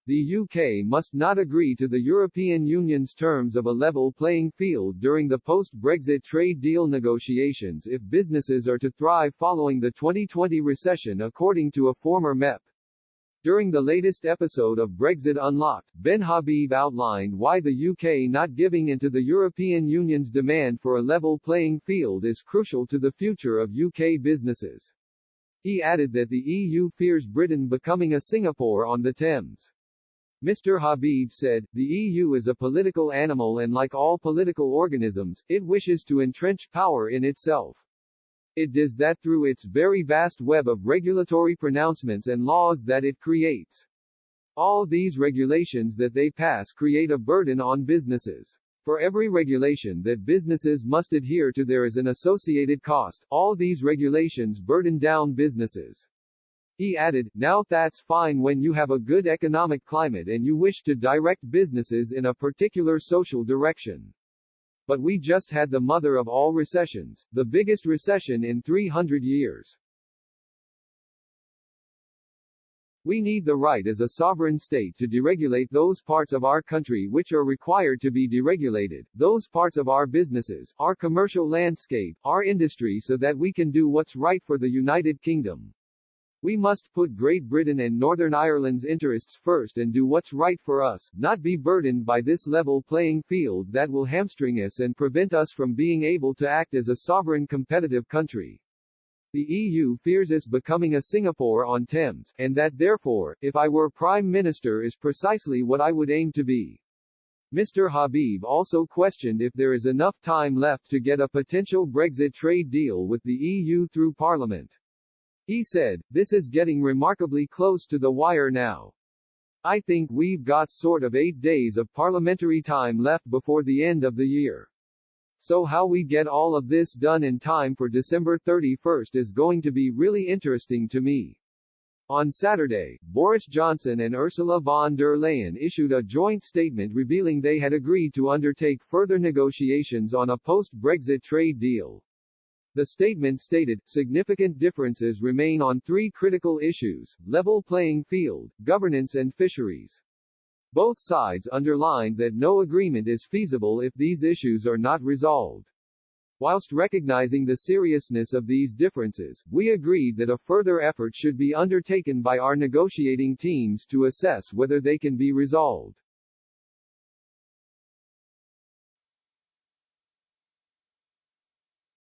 The UK must not agree to the European Union's terms of a level playing field during the post-Brexit trade deal negotiations if businesses are to thrive following the 2020 recession, according to a former MEP. During the latest episode of Brexit Unlocked, Ben Habib outlined why the UK not giving in to the European Union's demand for a level playing field is crucial to the future of UK businesses. He added that the EU fears Britain becoming a Singapore on the Thames. Mr. Habib said, "The EU is a political animal and like all political organisms, it wishes to entrench power in itself. It does that through its very vast web of regulatory pronouncements and laws that it creates. All these regulations that they pass create a burden on businesses. For every regulation that businesses must adhere to there is an associated cost. All these regulations burden down businesses." He added, "Now that's fine when you have a good economic climate and you wish to direct businesses in a particular social direction. But we just had the mother of all recessions, the biggest recession in 300 years. We need the right as a sovereign state to deregulate those parts of our country which are required to be deregulated, those parts of our businesses, our commercial landscape, our industry, so that we can do what's right for the United Kingdom. We must put Great Britain and Northern Ireland's interests first and do what's right for us, not be burdened by this level playing field that will hamstring us and prevent us from being able to act as a sovereign competitive country. The EU fears us becoming a Singapore on Thames, and that therefore, if I were Prime Minister, is precisely what I would aim to be." Mr. Habib also questioned if there is enough time left to get a potential Brexit trade deal with the EU through Parliament. He said, "This is getting remarkably close to the wire now. I think we've got sort of 8 days of parliamentary time left before the end of the year. So how we get all of this done in time for December 31st is going to be really interesting to me." On Saturday, Boris Johnson and Ursula von der Leyen issued a joint statement revealing they had agreed to undertake further negotiations on a post-Brexit trade deal. The statement stated, "Significant differences remain on 3 critical issues: level playing field, governance and fisheries." Both sides underlined that no agreement is feasible if these issues are not resolved. Whilst recognizing the seriousness of these differences, we agreed that a further effort should be undertaken by our negotiating teams to assess whether they can be resolved.